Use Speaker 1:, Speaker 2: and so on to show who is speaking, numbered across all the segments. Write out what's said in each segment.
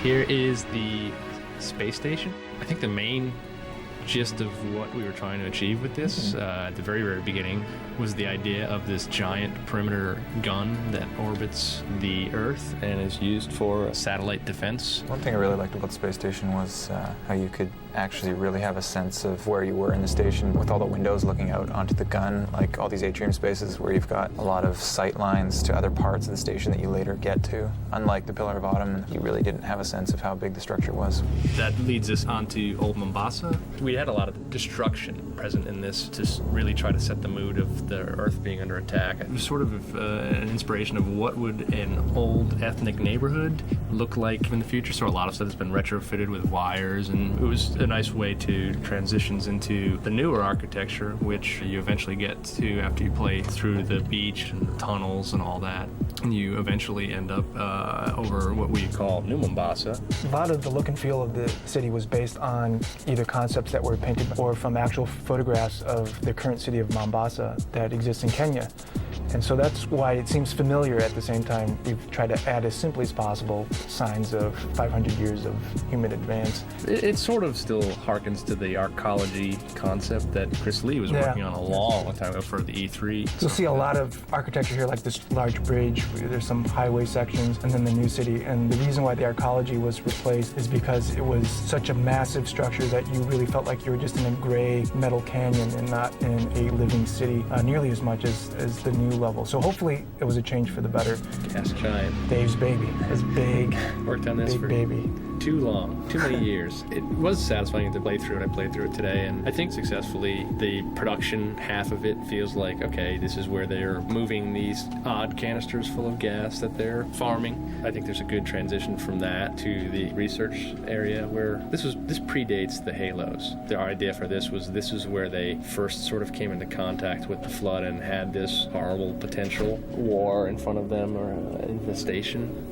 Speaker 1: Here is the space station. I think the main gist of what we were trying to achieve with this at the very, very beginning was the idea of this giant perimeter gun that orbits the Earth and is used for satellite defense.
Speaker 2: One thing I really liked about the space station was how you could actually really have a sense of where you were in the station with all the windows looking out onto the gun, like all these atrium spaces where you've got a lot of sight lines to other parts of the station that you later get to. Unlike the Pillar of Autumn, you really didn't have a sense of how big the structure was.
Speaker 1: That leads us onto Old Mombasa. We had a lot of destruction present in this to really try to set the mood of the Earth being under attack. It was sort of an inspiration of what would an old ethnic neighborhood look like in the future. So a lot of stuff has been retrofitted with wires, and it was a nice way to transitions into the newer architecture, which you eventually get to after you play through the beach and the tunnels and all that. And you eventually end up over what we call New Mombasa.
Speaker 3: A lot of the look and feel of the city was based on either concepts that were painted or from actual photographs of the current city of Mombasa that exists in Kenya. And so that's why it seems familiar. At the same time, we've tried to add as simply as possible signs of 500 years of human advance.
Speaker 1: It sort of still harkens to the arcology concept that Chris Lee was working on a long time ago for the E3.
Speaker 3: You'll see a lot of architecture here, like this large bridge. There's some highway sections, and then the new city. And the reason why the arcology was replaced is because it was such a massive structure that you really felt like you were just in a gray metal canyon and not in a living city nearly as much as the new level. So hopefully it was a change for the better.
Speaker 1: Gas giant.
Speaker 3: Dave's baby. His big,
Speaker 1: worked on this
Speaker 3: big
Speaker 1: for
Speaker 3: baby.
Speaker 1: Too long, too many years. It was satisfying to play through it. I played through it today, and I think successfully. The production half of it feels like, okay, this is where they're moving these odd canisters full of gas that they're farming. I think there's a good transition from that to the research area where this predates the Halos. The idea for this is where they first sort of came into contact with the flood and had this horrible potential war in front of them or infestation.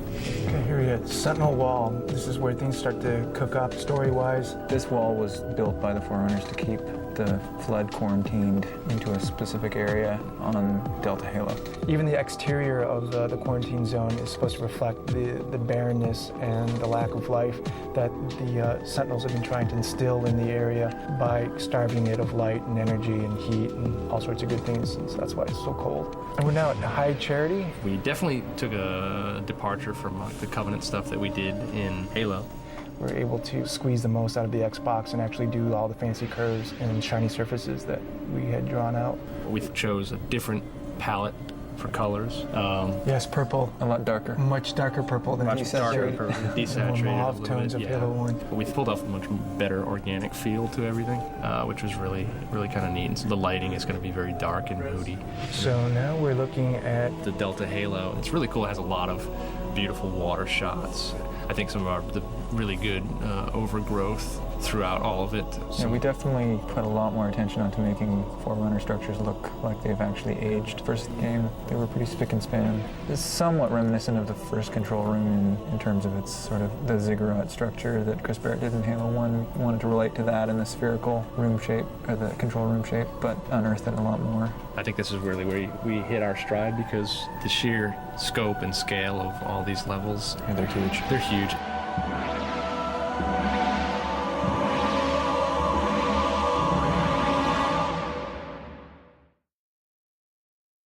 Speaker 3: Okay, here we are, Sentinel Wall. This is where things start to cook up story-wise.
Speaker 2: This wall was built by the Forerunners to keep the flood quarantined into a specific area on Delta Halo.
Speaker 3: Even the exterior of the quarantine zone is supposed to reflect the barrenness and the lack of life that the Sentinels have been trying to instill in the area by starving it of light and energy and heat and all sorts of good things, and so that's why it's so cold. And we're now at High Charity.
Speaker 1: We definitely took a departure from the Covenant stuff that we did in Halo.
Speaker 3: We're able to squeeze the most out of the Xbox and actually do all the fancy curves and shiny surfaces that we had drawn out.
Speaker 1: We chose a different palette for colors.
Speaker 3: Yes, purple.
Speaker 2: A lot darker.
Speaker 3: Much darker purple than
Speaker 1: Much darker purple, desaturated.
Speaker 3: Mauve tones of Halo 1.
Speaker 1: We pulled off a much better organic feel to everything, which was really, really kind of neat. And so the lighting is going to be very dark and moody.
Speaker 3: So now we're looking at
Speaker 1: the Delta Halo. It's really cool. It has a lot of beautiful water shots. I think some of the really good overgrowth throughout all of it.
Speaker 2: Yeah, we definitely put a lot more attention onto making Forerunner structures look like they've actually aged. First game, they were pretty spick and span. It's somewhat reminiscent of the first control room in terms of its sort of the ziggurat structure that Chris Barrett did in Halo 1. Wanted to relate to that in the spherical room shape, or the control room shape, but unearthed it a lot more.
Speaker 1: I think this is really where we hit our stride because the sheer scope and scale of all these levels.
Speaker 2: Yeah, they're huge.
Speaker 1: They're huge.